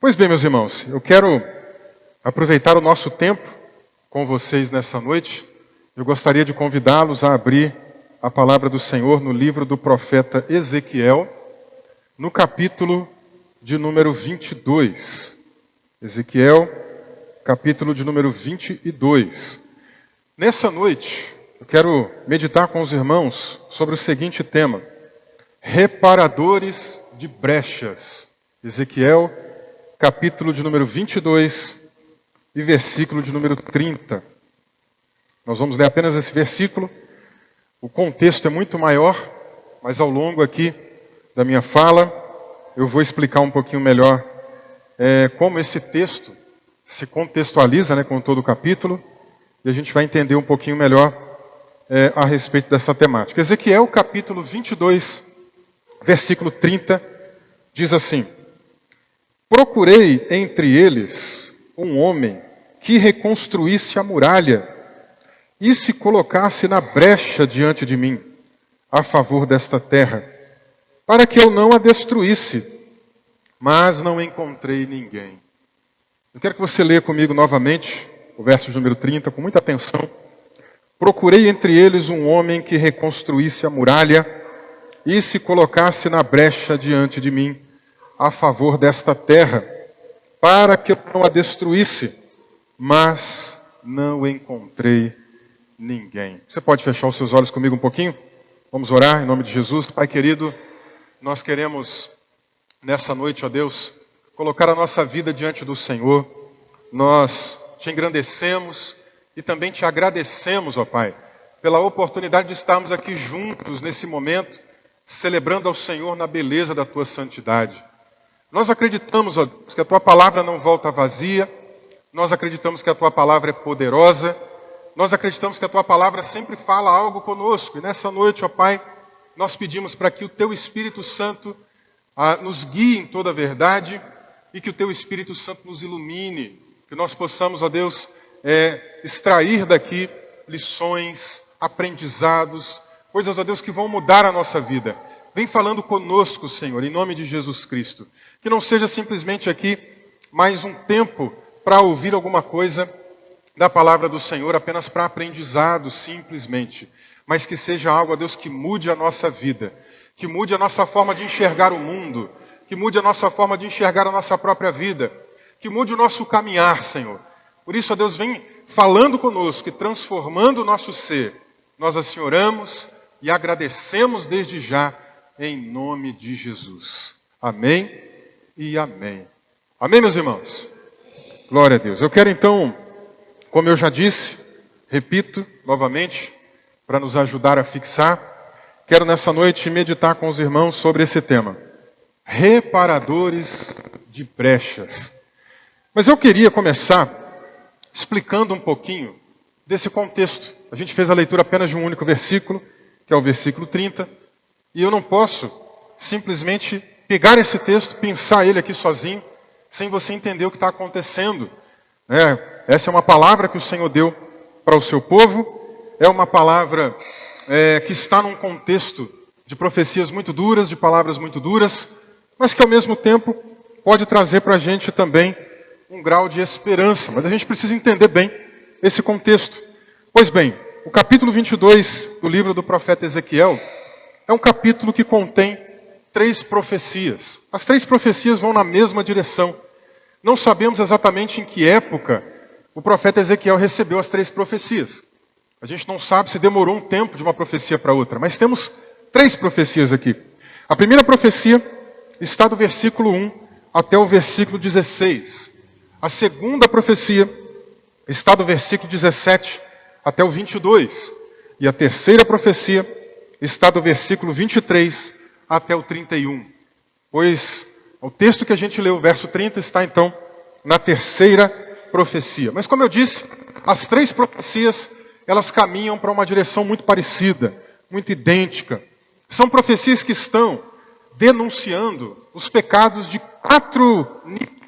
Pois bem, meus irmãos, eu quero aproveitar o nosso tempo com vocês nessa noite. Eu gostaria de convidá-los a abrir a palavra do Senhor no livro do profeta Ezequiel, no capítulo de número 22. Ezequiel, capítulo de número 22. Nessa noite, eu quero meditar com os irmãos sobre o seguinte tema: reparadores de brechas. Ezequiel, capítulo de número 22 e versículo de número 30. Nós vamos ler apenas esse versículo. O contexto é muito maior, mas ao longo aqui da minha fala, eu vou explicar um pouquinho melhor como esse texto se contextualiza com todo o capítulo, e a gente vai entender um pouquinho melhor a respeito dessa temática. Ezequiel, capítulo 22, versículo 30, diz assim: procurei entre eles um homem que reconstruísse a muralha e se colocasse na brecha diante de mim, a favor desta terra, para que eu não a destruísse, mas não encontrei ninguém. Eu quero que você leia comigo novamente o verso número 30, com muita atenção. Procurei entre eles um homem que reconstruísse a muralha e se colocasse na brecha diante de mim, a favor desta terra, para que eu não a destruísse, mas não encontrei ninguém. Você pode fechar os seus olhos comigo um pouquinho? Vamos orar em nome de Jesus. Pai querido, nós queremos nessa noite, ó Deus, colocar a nossa vida diante do Senhor. Nós te engrandecemos e também te agradecemos, ó Pai, pela oportunidade de estarmos aqui juntos nesse momento, celebrando ao Senhor na beleza da tua santidade. Nós acreditamos, ó Deus, que a tua palavra não volta vazia. Nós acreditamos que a tua palavra é poderosa. Nós acreditamos que a tua palavra sempre fala algo conosco. E nessa noite, ó Pai, nós pedimos para que o teu Espírito Santo nos guie em toda a verdade e que o teu Espírito Santo nos ilumine. Que nós possamos, ó Deus, extrair daqui lições, aprendizados, coisas, ó Deus, que vão mudar a nossa vida. Vem falando conosco, Senhor, em nome de Jesus Cristo. Que não seja simplesmente aqui mais um tempo para ouvir alguma coisa da palavra do Senhor, apenas para aprendizado, simplesmente. Mas que seja algo, ó Deus, que mude a nossa vida, que mude a nossa forma de enxergar o mundo, que mude a nossa forma de enxergar a nossa própria vida, que mude o nosso caminhar, Senhor. Por isso, ó Deus, vem falando conosco e transformando o nosso ser. Nós assim oramos e agradecemos desde já, em nome de Jesus. Amém e amém. Amém, meus irmãos? Glória a Deus. Eu quero então, como eu já disse, repito novamente, para nos ajudar a fixar, quero nessa noite meditar com os irmãos sobre esse tema: reparadores de brechas. Mas eu queria começar explicando um pouquinho desse contexto. A gente fez a leitura apenas de um único versículo, que é o versículo 30, e eu não posso simplesmente pegar esse texto, pensar ele aqui sozinho, sem você entender o que está acontecendo. Essa é uma palavra que o Senhor deu para o seu povo, é uma palavra que está num contexto de profecias muito duras, de palavras muito duras, mas que ao mesmo tempo pode trazer para a gente também um grau de esperança. Mas a gente precisa entender bem esse contexto. Pois bem, o capítulo 22 do livro do profeta Ezequiel é um capítulo que contém 3 profecias. As 3 profecias vão na mesma direção. Não sabemos exatamente em que época o profeta Ezequiel recebeu as 3 profecias. A gente não sabe se demorou um tempo de uma profecia para outra, mas temos 3 profecias aqui. A primeira profecia está do versículo 1 até o versículo 16. A segunda profecia está do versículo 17 até o 22. E a terceira profecia está do versículo 23 até o 31. Pois o texto que a gente leu, o verso 30, está então na terceira profecia. Mas como eu disse, as 3 profecias, elas caminham para uma direção muito parecida, muito idêntica. São profecias que estão denunciando os pecados de 4 níveis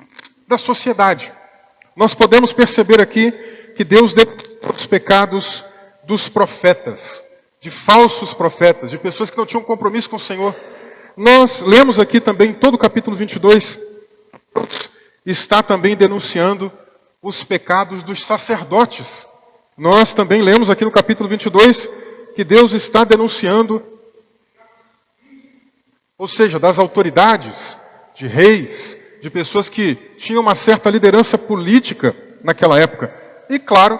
da sociedade. Nós podemos perceber aqui que Deus denunciou os pecados dos profetas, de falsos profetas, de pessoas que não tinham compromisso com o Senhor. Nós lemos aqui também todo o capítulo 22, está também denunciando os pecados dos sacerdotes. Nós também lemos aqui no capítulo 22 que Deus está denunciando, ou seja, das autoridades, de reis, de pessoas que tinham uma certa liderança política naquela época. E claro,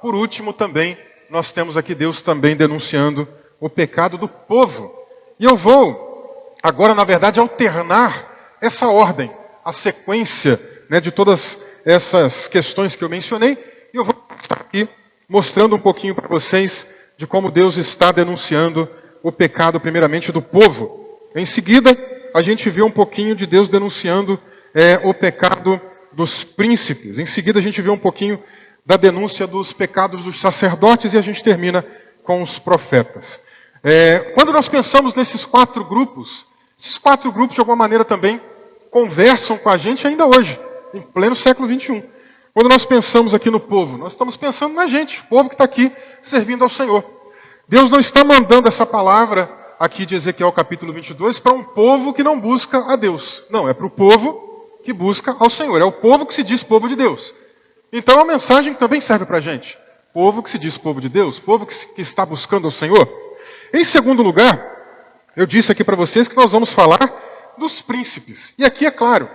por último também, nós temos aqui Deus também denunciando o pecado do povo. E eu vou agora, na verdade, alternar essa ordem, a sequência, né, de todas essas questões que eu mencionei, e eu vou estar aqui mostrando um pouquinho para vocês de como Deus está denunciando o pecado, primeiramente, do povo. Em seguida, a gente vê um pouquinho de Deus denunciando o pecado dos príncipes. Em seguida, a gente vê um pouquinho da denúncia dos pecados dos sacerdotes e a gente termina com os profetas. Quando nós pensamos nesses quatro grupos, esses quatro grupos, de alguma maneira, também conversam com a gente ainda hoje, em pleno século XXI. Quando nós pensamos aqui no povo, nós estamos pensando na gente, o povo que está aqui servindo ao Senhor. Deus não está mandando essa palavra aqui de Ezequiel capítulo 22 para um povo que não busca a Deus. Não, é para o povo que busca ao Senhor. É o povo que se diz povo de Deus. Então a mensagem também serve para a gente. Povo que se diz povo de Deus, povo que está buscando ao Senhor. Em segundo lugar, eu disse aqui para vocês que nós vamos falar dos príncipes. E aqui, é claro,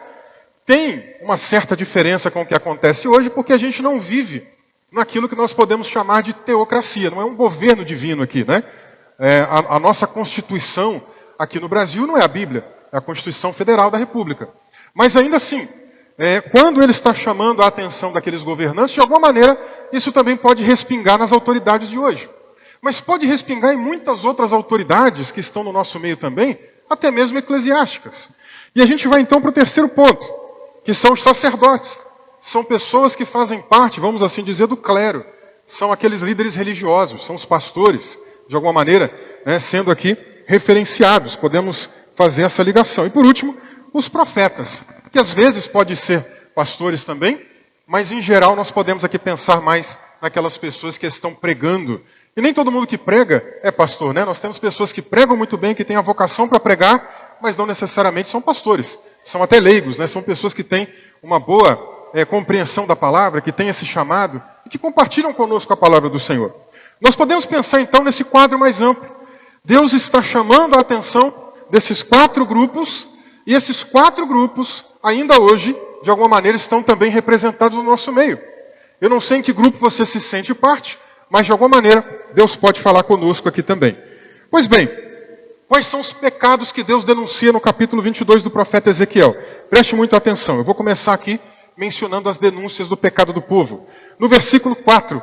tem uma certa diferença com o que acontece hoje, porque a gente não vive naquilo que nós podemos chamar de teocracia. Não é um governo divino aqui, né? A nossa Constituição aqui no Brasil não é a Bíblia, é a Constituição Federal da República. Mas ainda assim, quando ele está chamando a atenção daqueles governantes, de alguma maneira, isso também pode respingar nas autoridades de hoje. Mas pode respingar em muitas outras autoridades que estão no nosso meio também, até mesmo eclesiásticas. E a gente vai então para o terceiro ponto, que são os sacerdotes. São pessoas que fazem parte, vamos assim dizer, do clero. São aqueles líderes religiosos, são os pastores, de alguma maneira, né, sendo aqui referenciados. Podemos fazer essa ligação. E por último, os profetas, que às vezes pode ser pastores também, mas em geral nós podemos aqui pensar mais naquelas pessoas que estão pregando. E nem todo mundo que prega é pastor, né? Nós temos pessoas que pregam muito bem, que têm a vocação para pregar, mas não necessariamente são pastores. São até leigos, né? São pessoas que têm uma boa compreensão da palavra, que têm esse chamado e que compartilham conosco a palavra do Senhor. Nós podemos pensar então nesse quadro mais amplo. Deus está chamando a atenção desses quatro grupos, e esses quatro grupos, ainda hoje, de alguma maneira, estão também representados no nosso meio. Eu não sei em que grupo você se sente parte, mas de alguma maneira, Deus pode falar conosco aqui também. Pois bem, quais são os pecados que Deus denuncia no capítulo 22 do profeta Ezequiel? Preste muita atenção. Eu vou começar aqui mencionando as denúncias do pecado do povo. No versículo 4,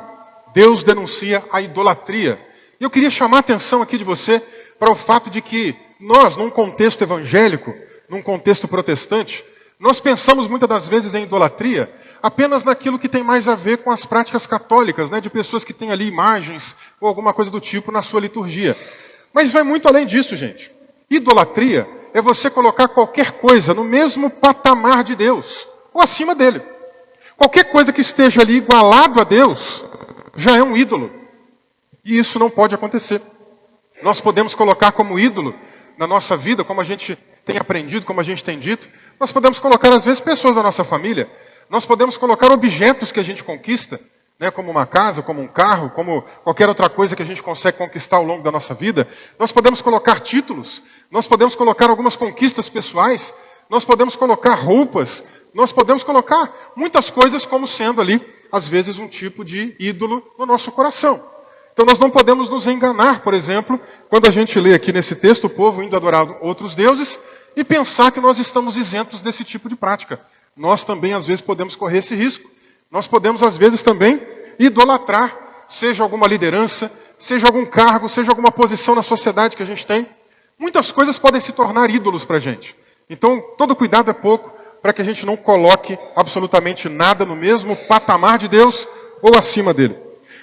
Deus denuncia a idolatria. E eu queria chamar a atenção aqui de você para o fato de que nós, num contexto evangélico, num contexto protestante, nós pensamos muitas das vezes em idolatria apenas naquilo que tem mais a ver com as práticas católicas, né, de pessoas que têm ali imagens ou alguma coisa do tipo na sua liturgia. Mas vai muito além disso, gente. Idolatria é você colocar qualquer coisa no mesmo patamar de Deus, ou acima dele. Qualquer coisa que esteja ali igualado a Deus, já é um ídolo. E isso não pode acontecer. Nós podemos colocar como ídolo na nossa vida, como a gente tem aprendido, como a gente tem dito, nós podemos colocar às vezes pessoas da nossa família, nós podemos colocar objetos que a gente conquista, né, como uma casa, como um carro, como qualquer outra coisa que a gente consegue conquistar ao longo da nossa vida. Nós podemos colocar títulos, nós podemos colocar algumas conquistas pessoais, nós podemos colocar roupas, nós podemos colocar muitas coisas como sendo ali, às vezes, um tipo de ídolo no nosso coração. Então nós não podemos nos enganar, por exemplo, quando a gente lê aqui nesse texto o povo indo adorar outros deuses e pensar que nós estamos isentos desse tipo de prática. Nós também, às vezes, podemos correr esse risco. Nós podemos, às vezes, também idolatrar, seja alguma liderança, seja algum cargo, seja alguma posição na sociedade que a gente tem. Muitas coisas podem se tornar ídolos para a gente. Então, todo cuidado é pouco para que a gente não coloque absolutamente nada no mesmo patamar de Deus ou acima dele.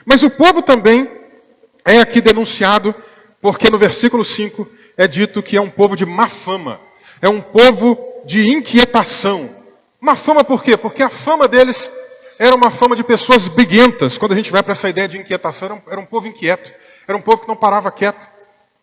Mas o povo também é aqui denunciado, porque no versículo 5 é dito que é um povo de má fama. É um povo de inquietação. Má fama por quê? Porque a fama deles era uma fama de pessoas briguentas. Quando a gente vai para essa ideia de inquietação, era um povo inquieto. Era um povo que não parava quieto.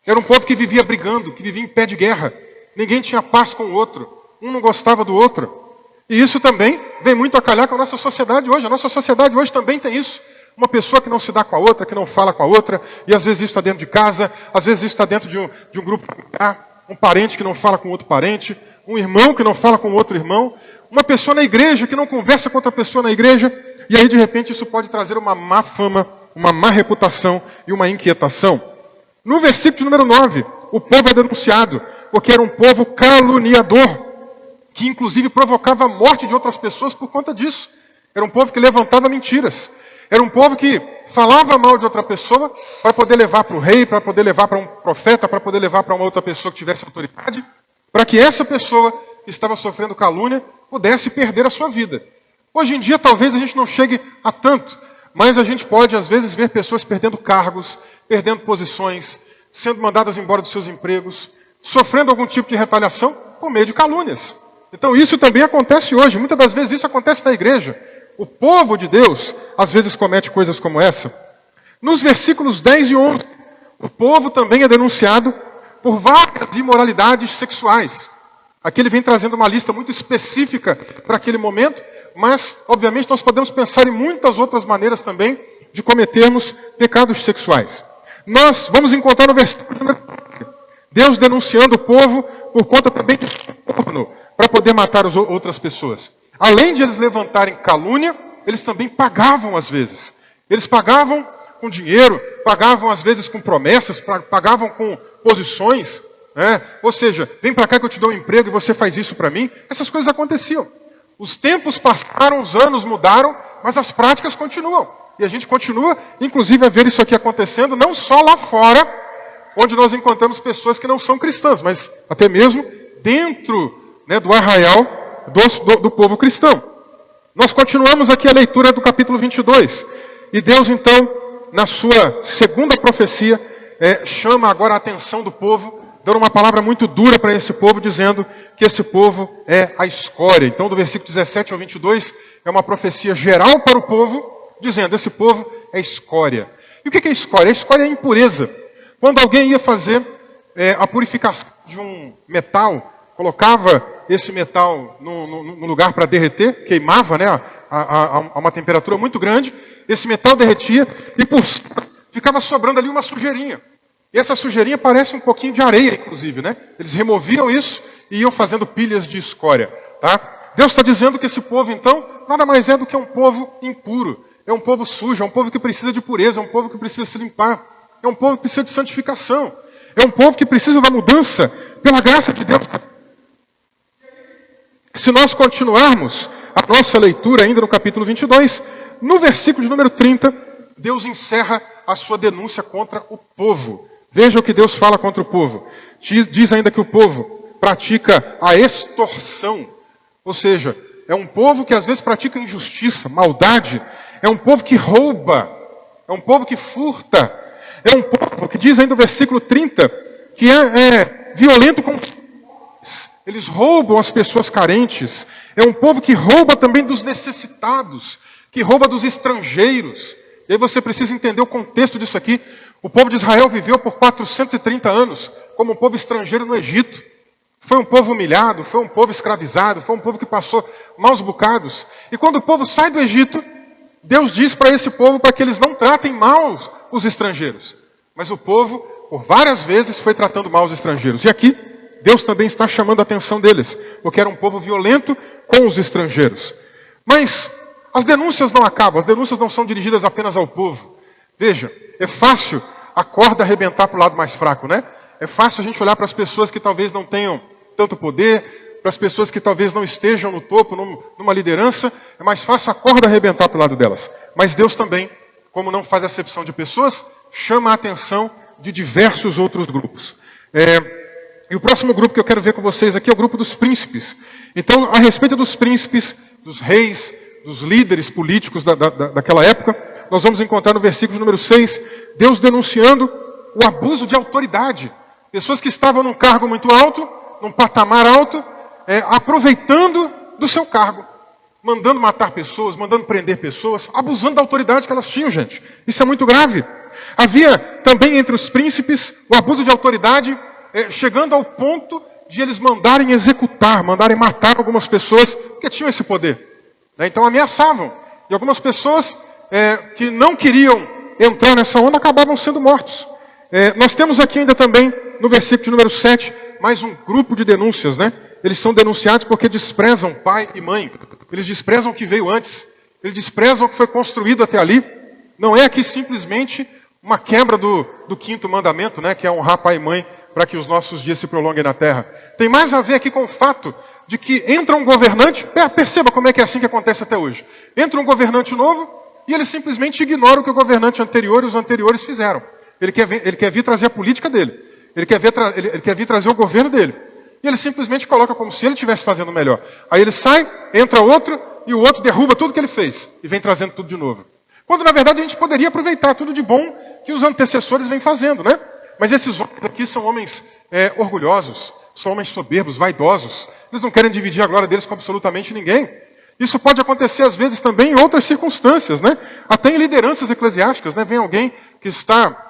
Era um povo que vivia brigando, que vivia em pé de guerra. Ninguém tinha paz com o outro. Um não gostava do outro. E isso também vem muito a calhar com a nossa sociedade hoje. A nossa sociedade hoje também tem isso. Uma pessoa que não se dá com a outra, que não fala com a outra, e às vezes isso está dentro de casa, às vezes isso está dentro de um grupo familiar, um parente que não fala com outro parente, um irmão que não fala com outro irmão, uma pessoa na igreja que não conversa com outra pessoa na igreja, e aí de repente isso pode trazer uma má fama, uma má reputação e uma inquietação. No versículo número 9, o povo é denunciado, porque era um povo caluniador, que inclusive provocava a morte de outras pessoas por conta disso. Era um povo que levantava mentiras. Era um povo que falava mal de outra pessoa para poder levar para o rei, para poder levar para um profeta, para poder levar para uma outra pessoa que tivesse autoridade, para que essa pessoa que estava sofrendo calúnia pudesse perder a sua vida. Hoje em dia talvez a gente não chegue a tanto, mas a gente pode às vezes ver pessoas perdendo cargos, perdendo posições, sendo mandadas embora dos seus empregos, sofrendo algum tipo de retaliação por meio de calúnias. Então isso também acontece hoje. Muitas das vezes isso acontece na igreja. O povo de Deus às vezes comete coisas como essa. Nos versículos 10 e 11, o povo também é denunciado por várias imoralidades sexuais. Aqui ele vem trazendo uma lista muito específica para aquele momento, mas obviamente nós podemos pensar em muitas outras maneiras também de cometermos pecados sexuais. Nós vamos encontrar no versículo número 4, Deus denunciando o povo por conta também de suborno para poder matar as outras pessoas. Além de eles levantarem calúnia, eles também pagavam às vezes. Eles pagavam com dinheiro, pagavam às vezes com promessas, pagavam com posições. Ou seja, vem para cá que eu te dou um emprego e você faz isso para mim. Essas coisas aconteciam. Os tempos passaram, os anos mudaram, mas as práticas continuam. E a gente continua, inclusive, a ver isso aqui acontecendo, não só lá fora, onde nós encontramos pessoas que não são cristãs, mas até mesmo dentro do arraial do povo cristão. Nós continuamos aqui a leitura do capítulo 22. E Deus, então, na sua segunda profecia, chama agora a atenção do povo, dando uma palavra muito dura para esse povo, dizendo que esse povo é a escória. Então, do versículo 17 ao 22, é uma profecia geral para o povo, dizendo, esse povo é escória. E o que é escória? A escória é a impureza. Quando alguém ia fazer a purificação de um metal, colocava esse metal no lugar para derreter, queimava a uma temperatura muito grande, esse metal derretia e por cima ficava sobrando ali uma sujeirinha. E essa sujeirinha parece um pouquinho de areia, inclusive, né? Eles removiam isso e iam fazendo pilhas de escória. Tá? Deus está dizendo que esse povo, então, nada mais é do que um povo impuro. É um povo sujo, é um povo que precisa de pureza, é um povo que precisa se limpar. É um povo que precisa de santificação. É um povo que precisa da mudança pela graça de Deus. Se nós continuarmos a nossa leitura ainda no capítulo 22, no versículo de número 30, Deus encerra a sua denúncia contra o povo. Veja o que Deus fala contra o povo. Diz ainda que o povo pratica a extorsão. Ou seja, é um povo que às vezes pratica injustiça, maldade. É um povo que rouba. É um povo que furta. É um povo que diz ainda no versículo 30 que é violento com eles roubam as pessoas carentes. É um povo que rouba também dos necessitados, que rouba dos estrangeiros. E aí você precisa entender o contexto disso aqui. O povo de Israel viveu por 430 anos como um povo estrangeiro no Egito. Foi um povo humilhado, foi um povo escravizado, foi um povo que passou maus bocados. E quando o povo sai do Egito, Deus diz para esse povo para que eles não tratem mal os estrangeiros. Mas o povo, por várias vezes, foi tratando mal os estrangeiros. E aqui, Deus também está chamando a atenção deles, porque era um povo violento com os estrangeiros. Mas as denúncias não acabam, as denúncias não são dirigidas apenas ao povo. Veja, é fácil a corda arrebentar para o lado mais fraco, né? É fácil a gente olhar para as pessoas que talvez não tenham tanto poder, para as pessoas que talvez não estejam no topo, numa liderança, é mais fácil a corda arrebentar para o lado delas. Mas Deus também, como não faz acepção de pessoas, chama a atenção de diversos outros grupos. E o próximo grupo que eu quero ver com vocês aqui é o grupo dos príncipes. Então, a respeito dos príncipes, dos reis, dos líderes políticos daquela época, nós vamos encontrar no versículo número 6, Deus denunciando o abuso de autoridade. Pessoas que estavam num cargo muito alto, num patamar alto, aproveitando do seu cargo. Mandando matar pessoas, mandando prender pessoas, abusando da autoridade que elas tinham, gente. Isso é muito grave. Havia também entre os príncipes o abuso de autoridade, chegando ao ponto de eles mandarem executar, mandarem matar algumas pessoas que tinham esse poder. Então ameaçavam. E algumas pessoas que não queriam entrar nessa onda acabavam sendo mortos. Nós temos aqui ainda também, no versículo de número 7, mais um grupo de denúncias, né? Eles são denunciados porque desprezam pai e mãe. Eles desprezam o que veio antes. Eles desprezam o que foi construído até ali. Não é aqui simplesmente uma quebra do 5º mandamento, né? Que é honrar pai e mãe para que os nossos dias se prolonguem na terra. Tem mais a ver aqui com o fato de que entra um governante, perceba como é que é assim que acontece até hoje. Entra um governante novo e ele simplesmente ignora o que o governante anterior e os anteriores fizeram. Ele quer vir trazer a política dele. Ele quer vir trazer o governo dele. E ele simplesmente coloca como se ele estivesse fazendo melhor. Aí ele sai, entra outro, e o outro derruba tudo que ele fez. E vem trazendo tudo de novo. Quando na verdade a gente poderia aproveitar tudo de bom que os antecessores vêm fazendo, né? Mas esses homens aqui são homens orgulhosos, são homens soberbos, vaidosos. Eles não querem dividir a glória deles com absolutamente ninguém. Isso pode acontecer às vezes também em outras circunstâncias, né? Até em lideranças eclesiásticas, né? Vem alguém que está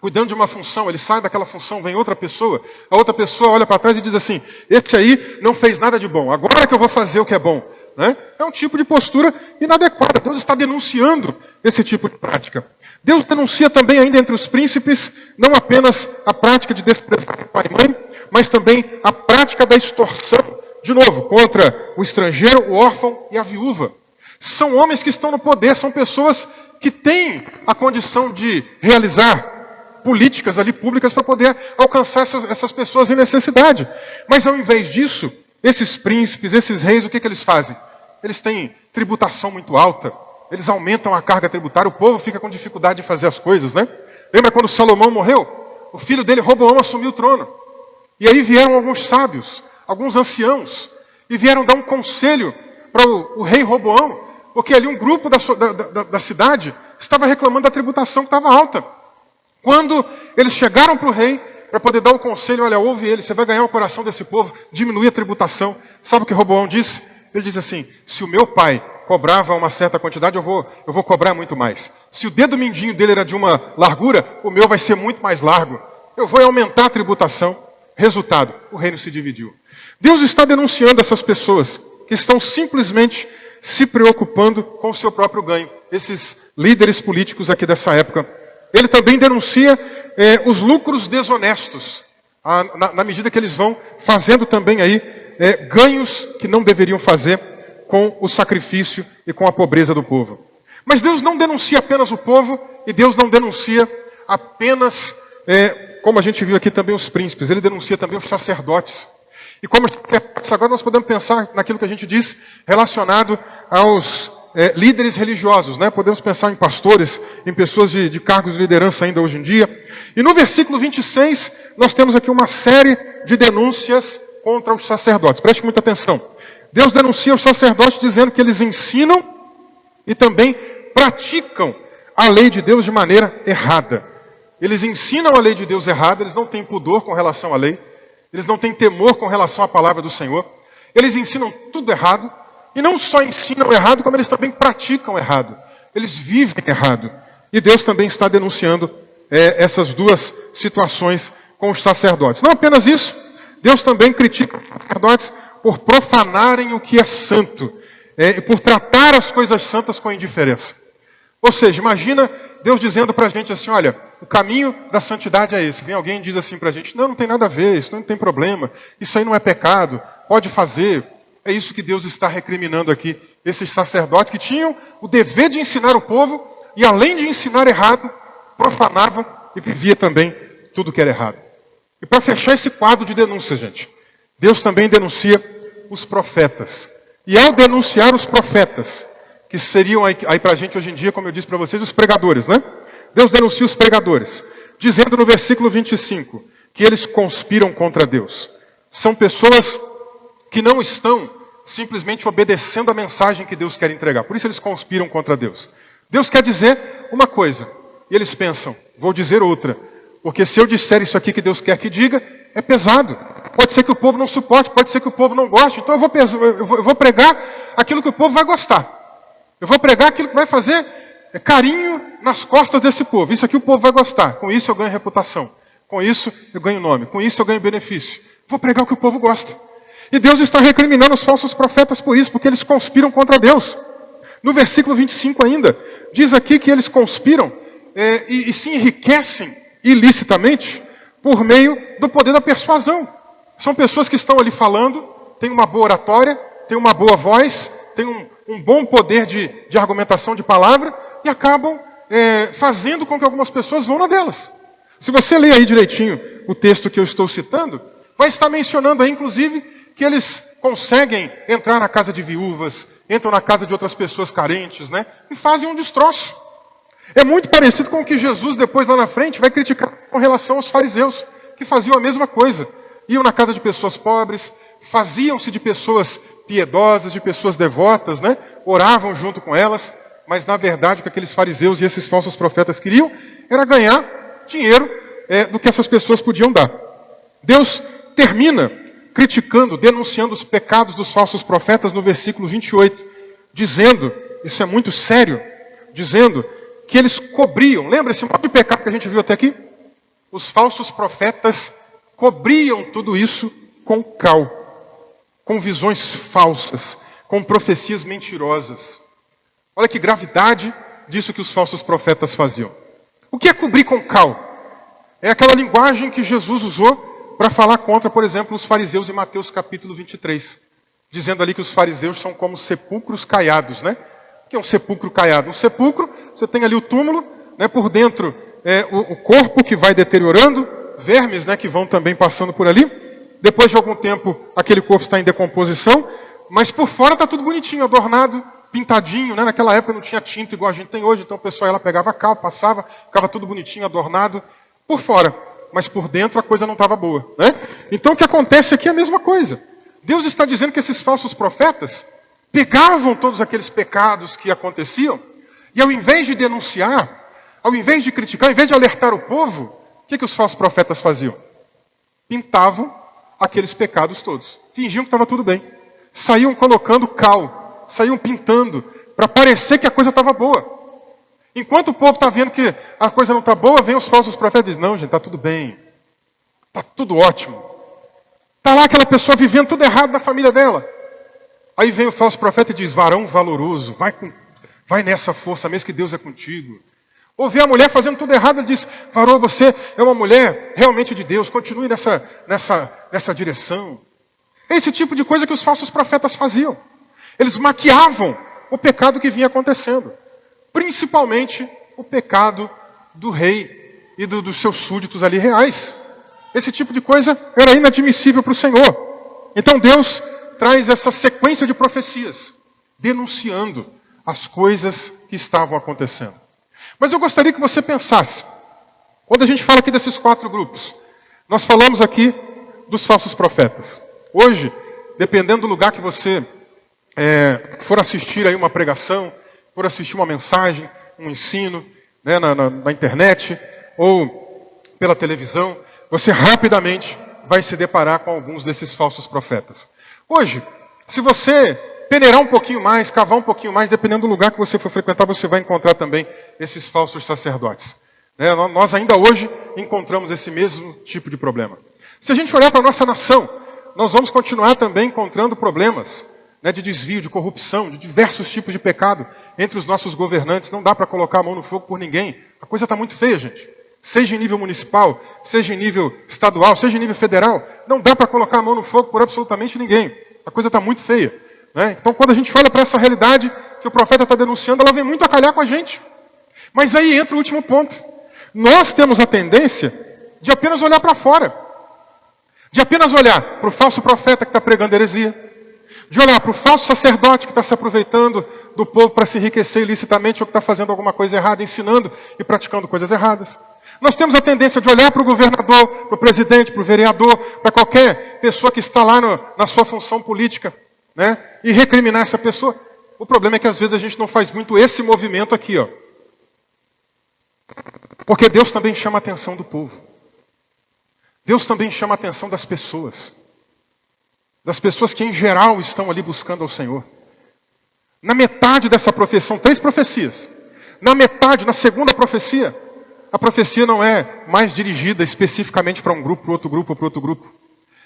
cuidando de uma função, ele sai daquela função, vem outra pessoa, a outra pessoa olha para trás e diz assim, esse aí não fez nada de bom, agora que eu vou fazer o que é bom. Né? É um tipo de postura inadequada. Deus está denunciando esse tipo de prática. Deus denuncia também ainda entre os príncipes, não apenas a prática de desprezar o pai e mãe, mas também a prática da extorsão, de novo, contra o estrangeiro, o órfão e a viúva. São homens que estão no poder, são pessoas que têm a condição de realizar políticas ali públicas para poder alcançar essas pessoas em necessidade. Mas ao invés disso, esses príncipes, esses reis, o que eles fazem? Eles têm tributação muito alta, eles aumentam a carga tributária, o povo fica com dificuldade de fazer as coisas, né? Lembra quando Salomão morreu? O filho dele, Roboão, assumiu o trono. E aí vieram alguns sábios, alguns anciãos, e vieram dar um conselho para o rei Roboão, porque ali um grupo da cidade estava reclamando da tributação que estava alta. Quando eles chegaram para o rei, para poder dar o conselho, olha, ouve ele, você vai ganhar o coração desse povo, diminuir a tributação. Sabe o que Roboão disse? Ele disse assim, se o meu pai cobrava uma certa quantidade, eu vou cobrar muito mais. Se o dedo mindinho dele era de uma largura, o meu vai ser muito mais largo. Eu vou aumentar a tributação. Resultado, o reino se dividiu. Deus está denunciando essas pessoas que estão simplesmente se preocupando com o seu próprio ganho. Esses líderes políticos aqui dessa época. Ele também denuncia os lucros desonestos, na medida que eles vão fazendo também aí ganhos que não deveriam fazer com o sacrifício e com a pobreza do povo. Mas Deus não denuncia apenas o povo, e Deus não denuncia apenas, como a gente viu aqui também, os príncipes, ele denuncia também os sacerdotes. E como agora nós podemos pensar naquilo que a gente diz relacionado aos líderes religiosos, né? Podemos pensar em pastores, em pessoas de cargos de liderança ainda hoje em dia. E no versículo 26, nós temos aqui uma série de denúncias contra os sacerdotes. Preste muita atenção. Deus denuncia os sacerdotes dizendo que eles ensinam e também praticam a lei de Deus de maneira errada. Eles ensinam a lei de Deus errada, eles não têm pudor com relação à lei, eles não têm temor com relação à palavra do Senhor, eles ensinam tudo errado. E não só ensinam errado, como eles também praticam errado. Eles vivem errado. E Deus também está denunciando essas duas situações com os sacerdotes. Não apenas isso, Deus também critica os sacerdotes por profanarem o que é santo. E por tratar as coisas santas com indiferença. Ou seja, imagina Deus dizendo para a gente assim, olha, o caminho da santidade é esse. Vem alguém e diz assim para a gente, não tem nada a ver, isso não tem problema, isso aí não é pecado, pode fazer. É isso que Deus está recriminando aqui. Esses sacerdotes que tinham o dever de ensinar o povo, e além de ensinar errado, profanavam e vivia também tudo que era errado. E para fechar esse quadro de denúncia, gente, Deus também denuncia os profetas. E ao denunciar os profetas, que seriam aí para a gente hoje em dia, como eu disse para vocês, os pregadores, né? Deus denuncia os pregadores, dizendo no versículo 25, que eles conspiram contra Deus. São pessoas que não estão simplesmente obedecendo a mensagem que Deus quer entregar. Por isso eles conspiram contra Deus. Deus quer dizer uma coisa, e eles pensam, vou dizer outra. Porque se eu disser isso aqui que Deus quer que diga, é pesado. Pode ser que o povo não suporte, pode ser que o povo não goste. Então eu vou pregar aquilo que o povo vai gostar. Eu vou pregar aquilo que vai fazer carinho nas costas desse povo. Isso aqui o povo vai gostar. Com isso eu ganho reputação. Com isso eu ganho nome. Com isso eu ganho benefício. Vou pregar o que o povo gosta. E Deus está recriminando os falsos profetas por isso, porque eles conspiram contra Deus. No versículo 25 ainda, diz aqui que eles conspiram e se enriquecem ilicitamente por meio do poder da persuasão. São pessoas que estão ali falando, têm uma boa oratória, têm uma boa voz, têm um bom poder de argumentação de palavra e acabam fazendo com que algumas pessoas vão na delas. Se você ler aí direitinho o texto que eu estou citando, vai estar mencionando aí, inclusive, que eles conseguem entrar na casa de viúvas, entram na casa de outras pessoas carentes, né? E fazem um destroço. É muito parecido com o que Jesus, depois lá na frente, vai criticar com relação aos fariseus, que faziam a mesma coisa. Iam na casa de pessoas pobres, faziam-se de pessoas piedosas, de pessoas devotas, né? Oravam junto com elas, mas na verdade o que aqueles fariseus e esses falsos profetas queriam era ganhar dinheiro do que essas pessoas podiam dar. Deus termina criticando, denunciando os pecados dos falsos profetas no versículo 28, dizendo, isso é muito sério, dizendo que eles cobriam, lembra esse monte de pecado que a gente viu até aqui? Os falsos profetas cobriam tudo isso com cal, com visões falsas, com profecias mentirosas. Olha que gravidade disso que os falsos profetas faziam. O que é cobrir com cal? É aquela linguagem que Jesus usou para falar contra, por exemplo, os fariseus em Mateus capítulo 23. Dizendo ali que os fariseus são como sepulcros caiados, né? O que é um sepulcro caiado? Um sepulcro, você tem ali o túmulo, né? Por dentro o corpo que vai deteriorando, vermes, né? Que vão também passando por ali. Depois de algum tempo, aquele corpo está em decomposição, mas por fora está tudo bonitinho, adornado, pintadinho, né? Naquela época não tinha tinta igual a gente tem hoje, então o pessoal ela pegava cal, passava, ficava tudo bonitinho, adornado, por fora. Mas por dentro a coisa não estava boa, né? Então o que acontece aqui é a mesma coisa. Deus está dizendo que esses falsos profetas pegavam todos aqueles pecados que aconteciam e ao invés de denunciar, ao invés de criticar, ao invés de alertar o povo, o que os falsos profetas faziam? Pintavam aqueles pecados todos. Fingiam que estava tudo bem. Saíam colocando cal, saíam pintando para parecer que a coisa estava boa. Enquanto o povo está vendo que a coisa não está boa, vem os falsos profetas e dizem, não, gente, está tudo bem. Está tudo ótimo. Está lá aquela pessoa vivendo tudo errado na família dela. Aí vem o falso profeta e diz, varão valoroso, vai nessa força mesmo que Deus é contigo. Ou vê a mulher fazendo tudo errado, ele diz, varão, você é uma mulher realmente de Deus, continue nessa direção. É esse tipo de coisa que os falsos profetas faziam. Eles maquiavam o pecado que vinha acontecendo. Principalmente o pecado do rei e dos seus súditos ali reais. Esse tipo de coisa era inadmissível para o Senhor. Então Deus traz essa sequência de profecias, denunciando as coisas que estavam acontecendo. Mas eu gostaria que você pensasse, quando a gente fala aqui desses 4 grupos, nós falamos aqui dos falsos profetas. Hoje, dependendo do lugar que você for assistir aí uma pregação, for assistir uma mensagem, um ensino, né, na internet ou pela televisão, você rapidamente vai se deparar com alguns desses falsos profetas. Hoje, se você peneirar um pouquinho mais, cavar um pouquinho mais, dependendo do lugar que você for frequentar, você vai encontrar também esses falsos sacerdotes. Né? Nós ainda hoje encontramos esse mesmo tipo de problema. Se a gente olhar para a nossa nação, nós vamos continuar também encontrando problemas, né, de desvio, de corrupção, de diversos tipos de pecado entre os nossos governantes. Não dá para colocar a mão no fogo por ninguém. A coisa está muito feia, gente. Seja em nível municipal, seja em nível estadual, seja em nível federal, não dá para colocar a mão no fogo por absolutamente ninguém. A coisa está muito feia. Né? Então, quando a gente olha para essa realidade que o profeta está denunciando, ela vem muito a calhar com a gente. Mas aí entra o último ponto. Nós temos a tendência de apenas olhar para fora. De apenas olhar para o falso profeta que está pregando heresia. De olhar para o falso sacerdote que está se aproveitando do povo para se enriquecer ilicitamente ou que está fazendo alguma coisa errada, ensinando e praticando coisas erradas. Nós temos a tendência de olhar para o governador, para o presidente, para o vereador, para qualquer pessoa que está lá na sua função política, né, e recriminar essa pessoa. O problema é que às vezes a gente não faz muito esse movimento aqui, ó. Porque Deus também chama a atenção do povo. Deus também chama a atenção das pessoas. Das pessoas que em geral estão ali buscando ao Senhor. Na metade dessa profecia, são 3 profecias. Na metade, na segunda profecia, a profecia não é mais dirigida especificamente para um grupo, para outro grupo ou para outro grupo.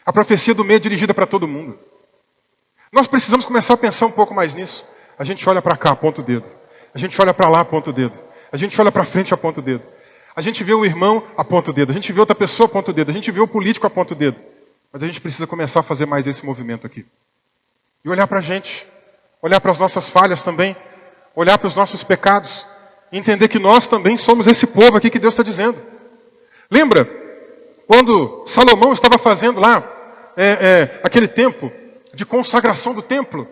A profecia do meio é dirigida para todo mundo. Nós precisamos começar a pensar um pouco mais nisso. A gente olha para cá, aponta o dedo. A gente olha para lá, aponta o dedo. A gente olha para frente, aponta o dedo. A gente vê o irmão, aponta o dedo. A gente vê outra pessoa, aponta o dedo. A gente vê o político, aponta o dedo. Mas a gente precisa começar a fazer mais esse movimento aqui. E olhar para a gente. Olhar para as nossas falhas também. Olhar para os nossos pecados. E entender que nós também somos esse povo aqui que Deus está dizendo. Lembra quando Salomão estava fazendo lá aquele tempo de consagração do templo?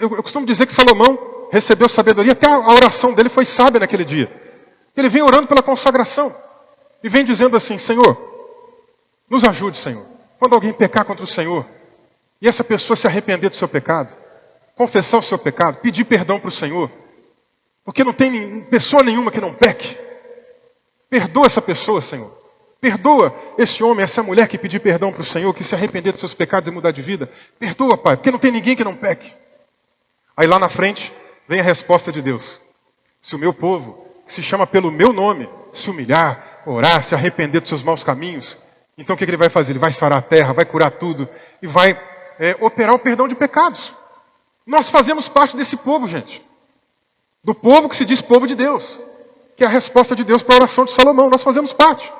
Eu costumo dizer que Salomão recebeu sabedoria, até a oração dele foi sábia naquele dia. Ele vem orando pela consagração e vem dizendo assim: Senhor, nos ajude, Senhor. Quando alguém pecar contra o Senhor e essa pessoa se arrepender do seu pecado, confessar o seu pecado, pedir perdão para o Senhor, porque não tem pessoa nenhuma que não peque. Perdoa essa pessoa, Senhor. Perdoa esse homem, essa mulher que pedir perdão para o Senhor, que se arrepender dos seus pecados e mudar de vida. Perdoa, Pai, porque não tem ninguém que não peque. Aí lá na frente vem a resposta de Deus. Se o meu povo, que se chama pelo meu nome, se humilhar, orar, se arrepender dos seus maus caminhos, então o que ele vai fazer? Ele vai sarar a terra, vai curar tudo e vai operar o perdão de pecados. Nós fazemos parte desse povo, gente. Do povo que se diz povo de Deus. Que é a resposta de Deus para a oração de Salomão. Nós fazemos parte.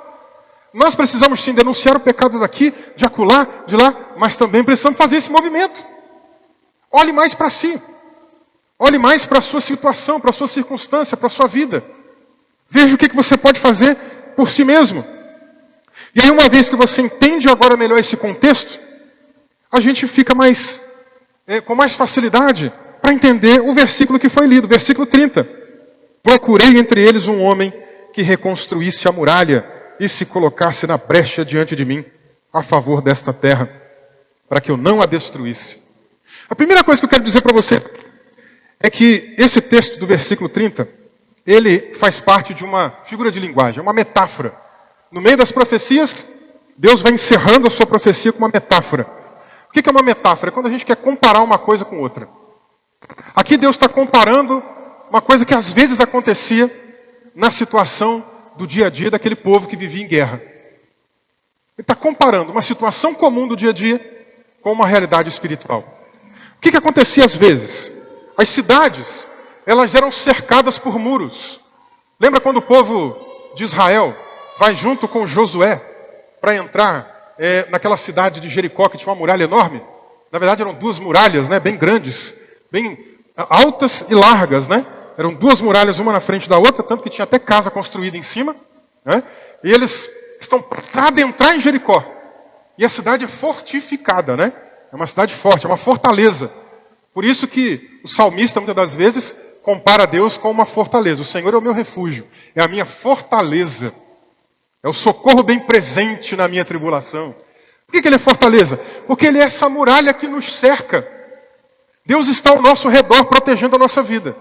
Nós precisamos sim denunciar o pecado daqui, de acolá, de lá, mas também precisamos fazer esse movimento. Olhe mais para si. Olhe mais para a sua situação, para a sua circunstância, para a sua vida. Veja o que você pode fazer por si mesmo. E aí, uma vez que você entende agora melhor esse contexto, a gente fica com mais facilidade para entender o versículo que foi lido, versículo 30. Procurei entre eles um homem que reconstruísse a muralha e se colocasse na brecha diante de mim, a favor desta terra, para que eu não a destruísse. A primeira coisa que eu quero dizer para você é que esse texto do versículo 30, ele faz parte de uma figura de linguagem, uma metáfora. No meio das profecias, Deus vai encerrando a sua profecia com uma metáfora. O que é uma metáfora? É quando a gente quer comparar uma coisa com outra. Aqui Deus está comparando uma coisa que às vezes acontecia na situação do dia a dia daquele povo que vivia em guerra. Ele está comparando uma situação comum do dia a dia com uma realidade espiritual. O que acontecia às vezes? As cidades, elas eram cercadas por muros. Lembra quando o povo de Israel vai junto com Josué para entrar naquela cidade de Jericó, que tinha uma muralha enorme? Na verdade eram duas muralhas, bem grandes, bem altas e largas, Eram duas muralhas, uma na frente da outra, tanto que tinha até casa construída em cima. E eles estão para adentrar em Jericó. E a cidade é fortificada, É uma cidade forte, é uma fortaleza. Por isso que o salmista, muitas das vezes, compara Deus com uma fortaleza. O Senhor é o meu refúgio, é a minha fortaleza. É o socorro bem presente na minha tribulação. Por que ele é fortaleza? Porque ele é essa muralha que nos cerca. Deus está ao nosso redor, protegendo a nossa vida.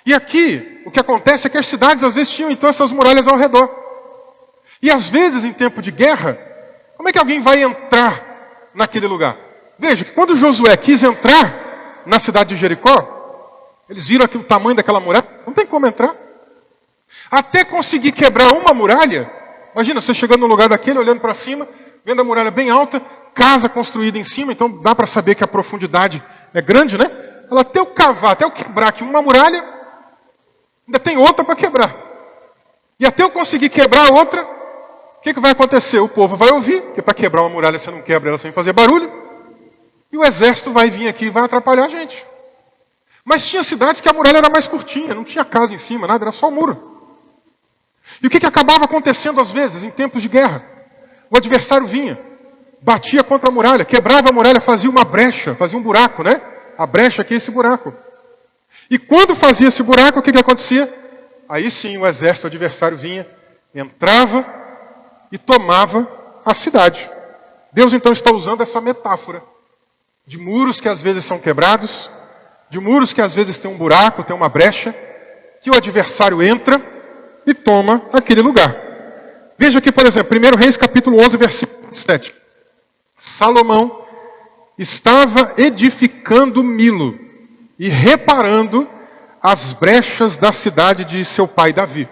E aqui, o que acontece é que as cidades às vezes tinham então essas muralhas ao redor. E às vezes, em tempo de guerra, como é que alguém vai entrar naquele lugar? Veja que quando Josué quis entrar na cidade de Jericó, eles viram aqui o tamanho daquela muralha, não tem como entrar. Até conseguir quebrar uma muralha, imagina você chegando no lugar daquele, olhando para cima, vendo a muralha bem alta, casa construída em cima, então dá para saber que a profundidade é grande, Ela até eu cavar, até eu quebrar aqui uma muralha, ainda tem outra para quebrar. E até eu conseguir quebrar a outra, o que vai acontecer? O povo vai ouvir, porque para quebrar uma muralha você não quebra ela sem fazer barulho, e o exército vai vir aqui e vai atrapalhar a gente. Mas tinha cidades que a muralha era mais curtinha, não tinha casa em cima, nada, era só o muro. E o que acabava acontecendo às vezes, em tempos de guerra? O adversário vinha, batia contra a muralha, quebrava a muralha, fazia uma brecha, fazia um buraco, A brecha aqui é esse buraco. E quando fazia esse buraco, o que acontecia? Aí sim o exército adversário vinha, entrava e tomava a cidade. Deus então está usando essa metáfora de muros que às vezes são quebrados, de muros que às vezes tem um buraco, tem uma brecha, que o adversário entra e toma aquele lugar. Veja aqui, por exemplo, 1 Reis capítulo 11, versículo 7. Salomão estava edificando Milo e reparando as brechas da cidade de seu pai Davi.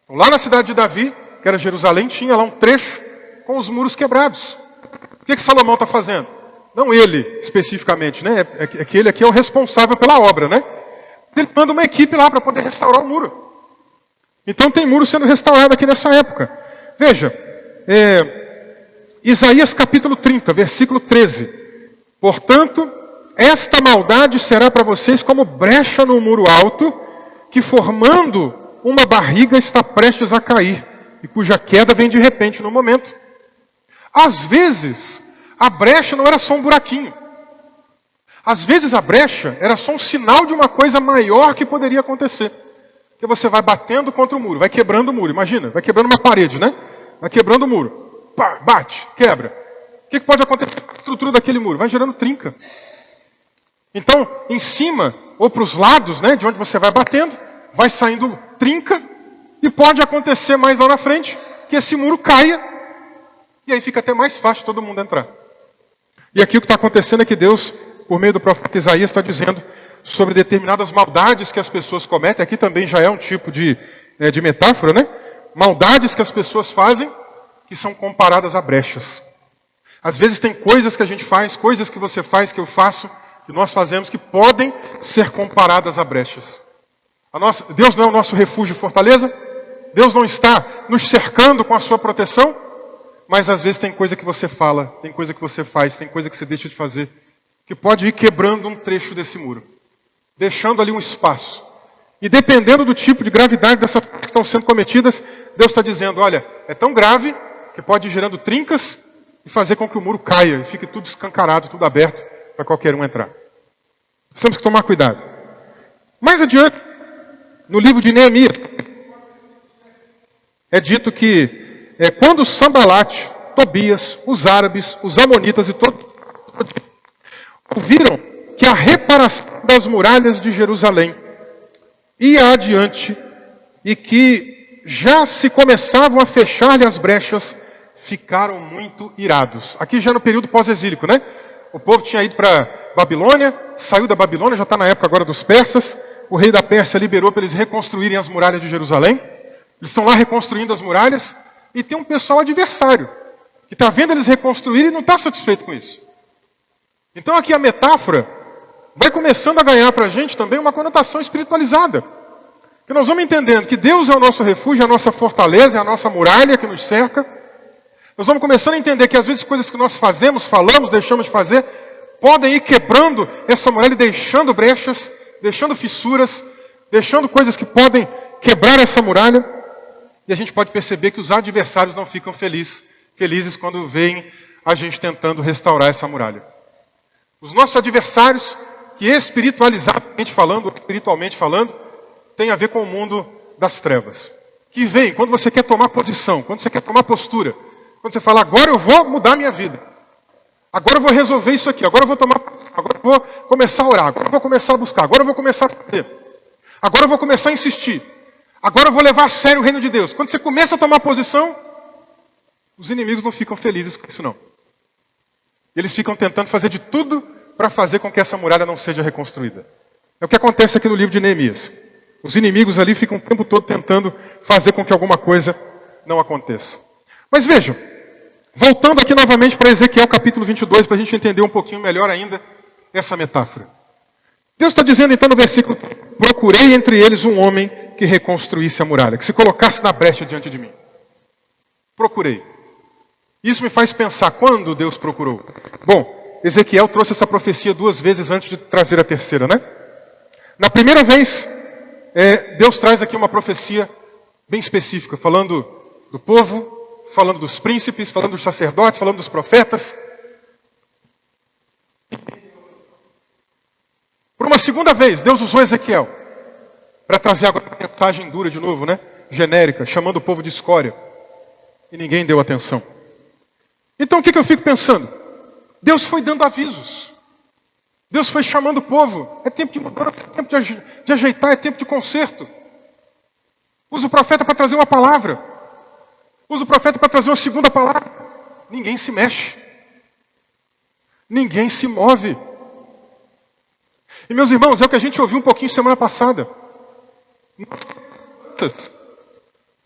Então, lá na cidade de Davi, que era Jerusalém, tinha lá um trecho com os muros quebrados. que Salomão está fazendo? Não ele, especificamente, né? É que ele aqui é o responsável pela obra, né? Ele manda uma equipe lá para poder restaurar o muro. Então tem muro sendo restaurado aqui nessa época. Veja, Isaías capítulo 30, versículo 13. Portanto, esta maldade será para vocês como brecha no muro alto, que formando uma barriga está prestes a cair, e cuja queda vem de repente no momento. Às vezes, a brecha não era só um buraquinho. Às vezes a brecha era só um sinal de uma coisa maior que poderia acontecer. Que você vai batendo contra o muro, vai quebrando o muro. Imagina, vai quebrando uma parede, né? Vai quebrando o muro. Pá, bate, quebra. O que pode acontecer com a estrutura daquele muro? Vai gerando trinca. Então, em cima ou para os lados, né, de onde você vai batendo, vai saindo trinca. E pode acontecer mais lá na frente que esse muro caia. E aí fica até mais fácil todo mundo entrar. E aqui o que está acontecendo é que Deus, por meio do profeta Isaías, está dizendo sobre determinadas maldades que as pessoas cometem. Aqui também já é um tipo de metáfora, né? Maldades que as pessoas fazem que são comparadas a brechas. Às vezes tem coisas que a gente faz, coisas que você faz, que eu faço, que nós fazemos, que podem ser comparadas a brechas. Deus não é o nosso refúgio e fortaleza? Deus não está nos cercando com a sua proteção? Mas às vezes tem coisa que você fala, tem coisa que você faz, tem coisa que você deixa de fazer, que pode ir quebrando um trecho desse muro, deixando ali um espaço. E dependendo do tipo de gravidade dessas coisas que estão sendo cometidas, Deus está dizendo, olha, é tão grave que pode ir gerando trincas e fazer com que o muro caia e fique tudo escancarado, tudo aberto para qualquer um entrar. Nós temos que tomar cuidado. Mais adiante, no livro de Neemias, é dito que quando Sambalate, Tobias, os árabes, os amonitas e todos ouviram que a reparação das muralhas de Jerusalém ia adiante e que já se começavam a fechar-lhe as brechas, ficaram muito irados. Aqui já no período pós-exílico, né? O povo tinha ido para Babilônia, saiu da Babilônia, já está na época agora dos persas. O rei da Pérsia liberou para eles reconstruírem as muralhas de Jerusalém. Eles estão lá reconstruindo as muralhas e tem um pessoal adversário que está vendo eles reconstruírem e não está satisfeito com isso. Então aqui a metáfora vai começando a ganhar para a gente também uma conotação espiritualizada. Que nós vamos entendendo que Deus é o nosso refúgio, é a nossa fortaleza, é a nossa muralha que nos cerca. Nós vamos começando a entender que às vezes coisas que nós fazemos, falamos, deixamos de fazer, podem ir quebrando essa muralha e deixando brechas, deixando fissuras, deixando coisas que podem quebrar essa muralha. E a gente pode perceber que os adversários não ficam felizes quando veem a gente tentando restaurar essa muralha. Os nossos adversários, que espiritualmente falando, tem a ver com o mundo das trevas. Que vem quando você quer tomar posição, quando você quer tomar postura, quando você fala, agora eu vou mudar minha vida. Agora eu vou resolver isso aqui, agora eu vou começar a orar, agora eu vou começar a buscar, agora eu vou começar a fazer. Agora eu vou começar a insistir. Agora eu vou levar a sério o reino de Deus. Quando você começa a tomar posição, os inimigos não ficam felizes com isso não. Eles ficam tentando fazer de tudo para fazer com que essa muralha não seja reconstruída. É o que acontece aqui no livro de Neemias. Os inimigos ali ficam o tempo todo tentando fazer com que alguma coisa não aconteça. Mas vejam, voltando aqui novamente para Ezequiel capítulo 22, para a gente entender um pouquinho melhor ainda essa metáfora. Deus está dizendo então no versículo, procurei entre eles um homem que reconstruísse a muralha, que se colocasse na brecha diante de mim. Procurei. Isso me faz pensar, quando Deus procurou? Bom, Ezequiel trouxe essa profecia 2 vezes antes de trazer a terceira, né? Na primeira vez, Deus traz aqui uma profecia bem específica, falando do povo, falando dos príncipes, falando dos sacerdotes, falando dos profetas. Por uma segunda vez, Deus usou Ezequiel para trazer agora uma mensagem dura de novo, né? Genérica, chamando o povo de escória. E ninguém deu atenção. Então o que eu fico pensando? Deus foi dando avisos. Deus foi chamando o povo. É tempo de mudar, é tempo de ajeitar, é tempo de conserto. Usa o profeta para trazer uma palavra. Usa o profeta para trazer uma segunda palavra. Ninguém se mexe. Ninguém se move. E meus irmãos, é o que a gente ouviu um pouquinho semana passada.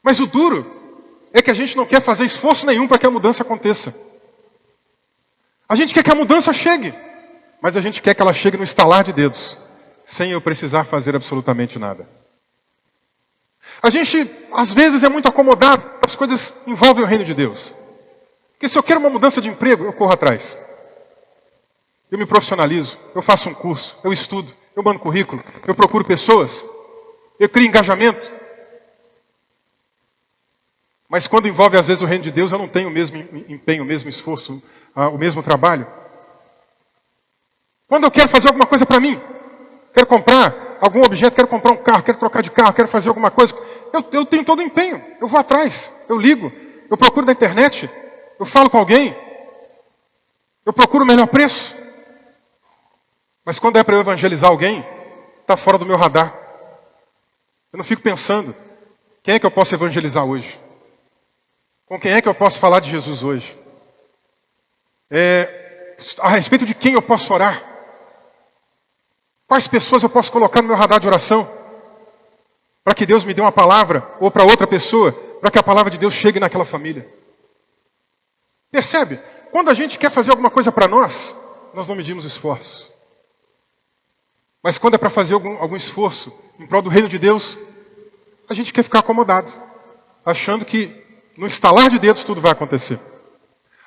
Mas o duro é que a gente não quer fazer esforço nenhum para que a mudança aconteça. A gente quer que a mudança chegue, mas a gente quer que ela chegue no estalar de dedos, sem eu precisar fazer absolutamente nada. A gente, às vezes, é muito acomodado, as coisas envolvem o reino de Deus. Porque se eu quero uma mudança de emprego, eu corro atrás. Eu me profissionalizo, eu faço um curso, eu estudo, eu mando currículo, eu procuro pessoas, eu crio engajamento. Mas quando envolve, às vezes, o reino de Deus, eu não tenho o mesmo empenho, o mesmo esforço, o mesmo trabalho. Quando eu quero fazer alguma coisa para mim, quero comprar algum objeto, quero comprar um carro, quero trocar de carro, quero fazer alguma coisa, eu tenho todo o empenho, eu vou atrás, eu ligo, eu procuro na internet, eu falo com alguém, eu procuro o melhor preço. Mas quando é para eu evangelizar alguém, está fora do meu radar. Eu não fico pensando, quem é que eu posso evangelizar hoje? Com quem é que eu posso falar de Jesus hoje? A respeito de quem eu posso orar? Quais pessoas eu posso colocar no meu radar de oração? Para que Deus me dê uma palavra, ou para outra pessoa, para que a palavra de Deus chegue naquela família. Percebe? Quando a gente quer fazer alguma coisa para nós, nós não medimos esforços. Mas quando é para fazer algum esforço em prol do reino de Deus, a gente quer ficar acomodado, achando que no estalar de dedos tudo vai acontecer.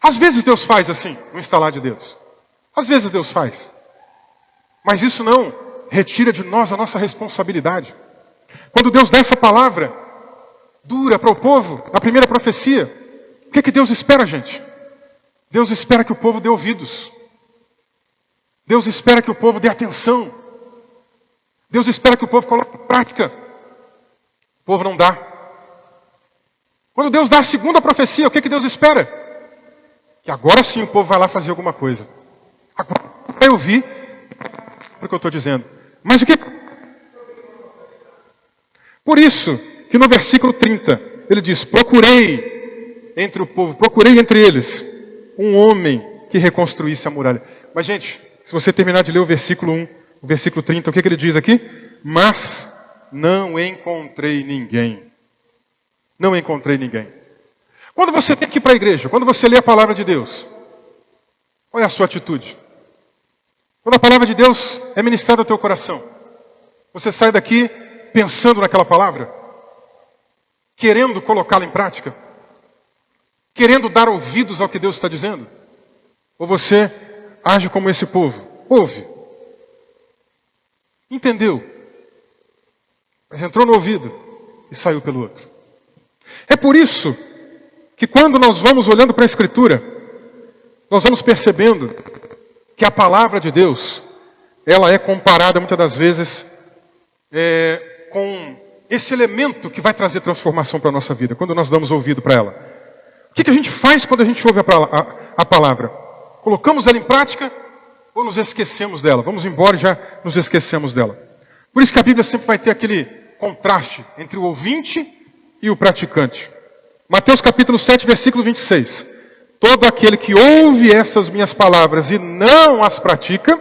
Às vezes Deus faz assim, no estalar de dedos. Às vezes Deus faz. Mas isso não retira de nós a nossa responsabilidade. Quando Deus dá essa palavra dura para o povo, na primeira profecia, o que Deus espera, gente? Deus espera que o povo dê ouvidos. Deus espera que o povo dê atenção. Deus espera que o povo coloque em prática. O povo não dá. Quando Deus dá a segunda profecia, o que Deus espera? Que agora sim o povo vai lá fazer alguma coisa. Agora vai ouvir o que eu estou dizendo. Mas o que? Por isso que no versículo 30, ele diz, procurei entre o povo, procurei entre eles um homem que reconstruísse a muralha. Mas gente, se você terminar de ler o versículo 1, o versículo 30, o que ele diz aqui? Mas não encontrei ninguém. Não encontrei ninguém. Quando você tem que ir para a igreja, quando você lê a palavra de Deus, qual é a sua atitude? Quando a palavra de Deus é ministrada ao teu coração, você sai daqui pensando naquela palavra? Querendo colocá-la em prática? Querendo dar ouvidos ao que Deus está dizendo? Ou você age como esse povo? Ouve. Entendeu? Mas entrou no ouvido e saiu pelo outro. É por isso que quando nós vamos olhando para a Escritura, nós vamos percebendo que a palavra de Deus, ela é comparada muitas das vezes com esse elemento que vai trazer transformação para a nossa vida, quando nós damos ouvido para ela. O que a gente faz quando a gente ouve a palavra? Colocamos ela em prática ou nos esquecemos dela? Vamos embora e já nos esquecemos dela. Por isso que a Bíblia sempre vai ter aquele contraste entre o ouvinte e o praticante. Mateus capítulo 7, versículo 26. Todo aquele que ouve essas minhas palavras e não as pratica,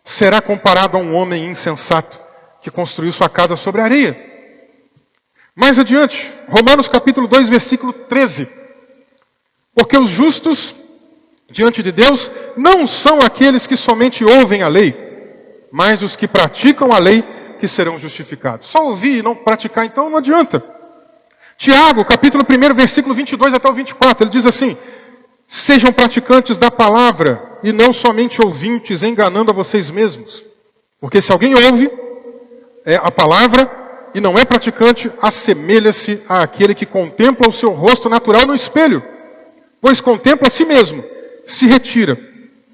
será comparado a um homem insensato que construiu sua casa sobre a areia. Mais adiante, Romanos capítulo 2, versículo 13. Porque os justos diante de Deus não são aqueles que somente ouvem a lei, mas os que praticam a lei que serão justificados. Só ouvir e não praticar, então, não adianta. Tiago, capítulo 1, versículo 22 até o 24, ele diz assim, sejam praticantes da palavra e não somente ouvintes, enganando a vocês mesmos. Porque se alguém ouve a palavra e não é praticante, assemelha-se àquele que contempla o seu rosto natural no espelho, pois contempla a si mesmo, se retira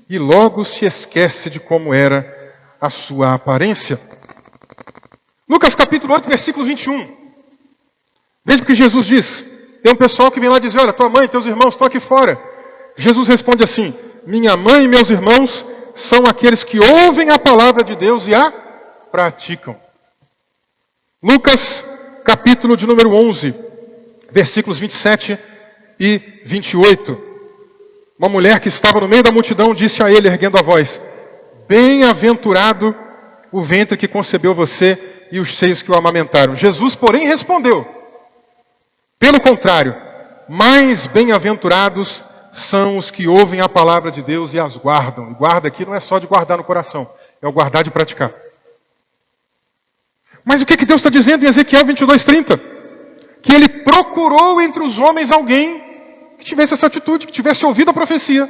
e logo se esquece de como era a sua aparência. Lucas capítulo 8, versículo 21. Veja o que Jesus diz. Tem um pessoal que vem lá dizer, olha, tua mãe, teus irmãos estão aqui fora. Jesus responde assim, minha mãe e meus irmãos são aqueles que ouvem a palavra de Deus e a praticam. Lucas capítulo de número 11, versículos 27 e 28. Uma mulher que estava no meio da multidão disse a ele, erguendo a voz, bem-aventurado o ventre que concebeu você e os seios que o amamentaram. Jesus, porém, respondeu, pelo contrário, mais bem-aventurados são os que ouvem a palavra de Deus e as guardam. E guarda aqui não é só de guardar no coração, é o guardar de praticar. Mas o que Deus está dizendo em Ezequiel 22:30? Que ele procurou entre os homens alguém que tivesse essa atitude, que tivesse ouvido a profecia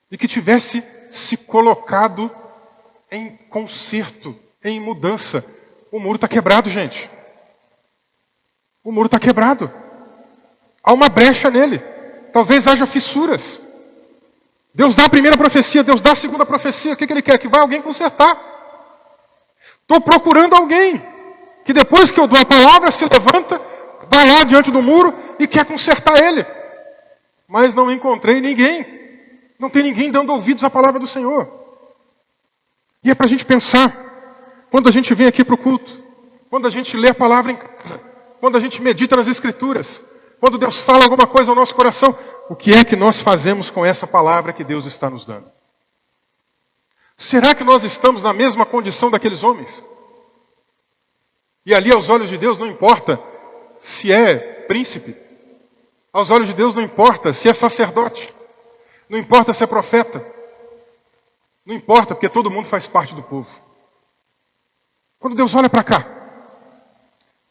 e que tivesse se colocado em conserto, em mudança. O muro está quebrado, gente. O muro está quebrado. Há uma brecha nele. Talvez haja fissuras. Deus dá a primeira profecia, Deus dá a segunda profecia. O que Ele quer? Que vai alguém consertar. Estou procurando alguém que depois que eu dou a palavra se levanta, vai lá diante do muro e quer consertar ele. Mas não encontrei ninguém. Não tem ninguém dando ouvidos à palavra do Senhor. E é para a gente pensar, quando a gente vem aqui para o culto, quando a gente lê a palavra em casa, quando a gente medita nas Escrituras, quando Deus fala alguma coisa ao nosso coração, o que é que nós fazemos com essa palavra que Deus está nos dando? Será que nós estamos na mesma condição daqueles homens? E ali aos olhos de Deus não importa se é príncipe, aos olhos de Deus não importa se é sacerdote, não importa se é profeta, não importa porque todo mundo faz parte do povo. Quando Deus olha para cá,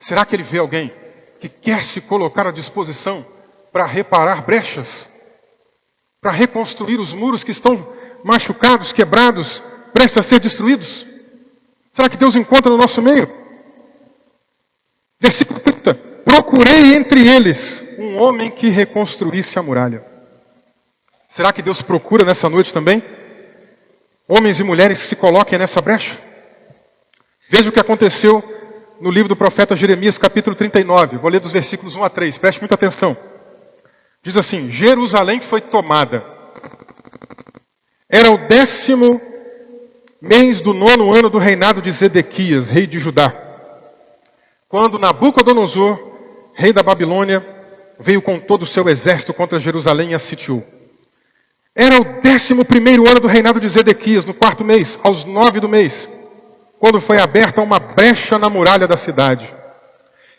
será que Ele vê alguém que quer se colocar à disposição para reparar brechas, para reconstruir os muros que estão machucados, quebrados, prestes a ser destruídos? Será que Deus encontra no nosso meio? Versículo 30. Procurei entre eles um homem que reconstruísse a muralha. Será que Deus procura nessa noite também homens e mulheres que se coloquem nessa brecha? Veja o que aconteceu no livro do profeta Jeremias, capítulo 39. Vou ler dos versículos 1 a 3. Preste muita atenção. Diz assim: Jerusalém foi tomada. Era o 10º mês do 9º ano do reinado de Zedequias, rei de Judá, quando Nabucodonosor, rei da Babilônia, veio com todo o seu exército contra Jerusalém e a sitiou. Era o 11º ano do reinado de Zedequias, no 4º mês, aos 9 do mês, quando foi aberta uma brecha na muralha da cidade.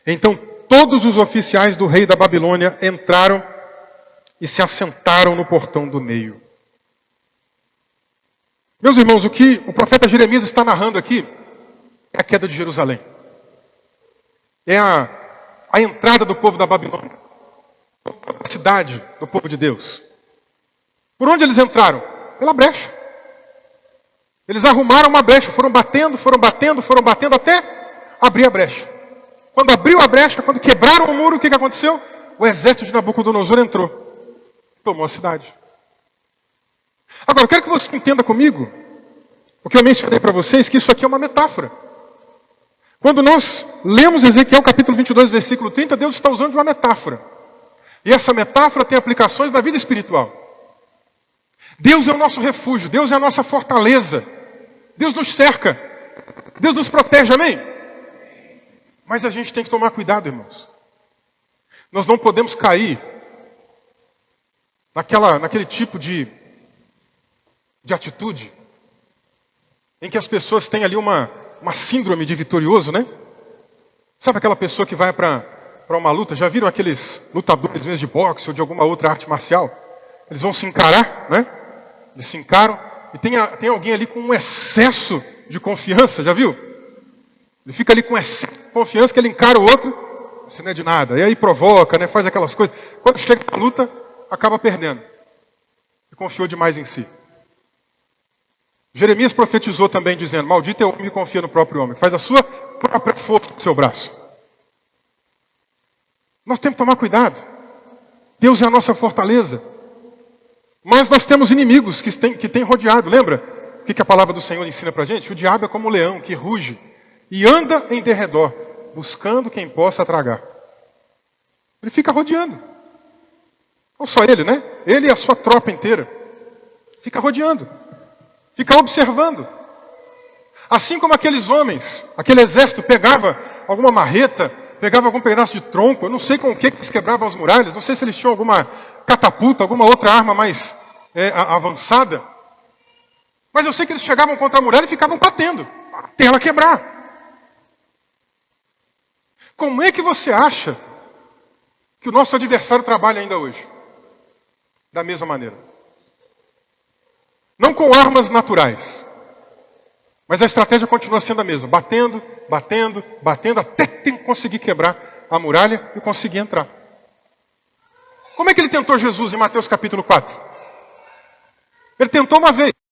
Então todos os oficiais do rei da Babilônia entraram e se assentaram no portão do meio. Meus irmãos, o que o profeta Jeremias está narrando aqui é a queda de Jerusalém. É a entrada do povo da Babilônia, a cidade do povo de Deus. Por onde eles entraram? Pela brecha. Eles arrumaram uma brecha, foram batendo até abrir a brecha. Quando abriu a brecha, quando quebraram o muro, o que aconteceu? O exército de Nabucodonosor entrou, tomou a cidade. Agora, eu quero que você entenda comigo o que eu mencionei para vocês, que isso aqui é uma metáfora. Quando nós lemos Ezequiel capítulo 22, versículo 30, Deus está usando de uma metáfora. E essa metáfora tem aplicações na vida espiritual. Deus é o nosso refúgio, Deus é a nossa fortaleza. Deus nos cerca, Deus nos protege, amém? Mas a gente tem que tomar cuidado, irmãos. Nós não podemos cair naquele tipo de atitude em que as pessoas têm ali uma síndrome de vitorioso, né? Sabe aquela pessoa que vai para uma luta? Já viram aqueles lutadores mesmo de boxe ou de alguma outra arte marcial? Eles vão se encarar, né? Eles se encaram e tem alguém ali com um excesso de confiança, já viu? Ele fica ali com excesso de confiança que ele encara o outro, isso não é de nada. E aí provoca, né? Faz aquelas coisas. Quando chega na luta, acaba perdendo. E confiou demais em si. Jeremias profetizou também dizendo: maldito é o homem que confia no próprio homem, que faz a sua própria força com o seu braço. Nós temos que tomar cuidado. Deus é a nossa fortaleza. Mas nós temos inimigos que têm rodeado. Lembra o que a palavra do Senhor ensina para a gente? O diabo é como um leão que ruge e anda em derredor, buscando quem possa tragar. Ele fica rodeando. Não só ele, né? Ele e a sua tropa inteira. Fica rodeando. Fica observando. Assim como aqueles homens, aquele exército pegava alguma marreta, pegava algum pedaço de tronco, eu não sei com o que eles quebravam as muralhas, não sei se eles tinham alguma catapulta, alguma outra arma mais avançada. Mas eu sei que eles chegavam contra a muralha e ficavam batendo, até ela quebrar. Como é que você acha que o nosso adversário trabalha ainda hoje? da mesma maneira. Não com armas naturais. Mas a estratégia continua sendo a mesma. Batendo, batendo, batendo, até conseguir quebrar a muralha e conseguir entrar. Como é que ele tentou Jesus em Mateus capítulo 4? Ele tentou uma vez.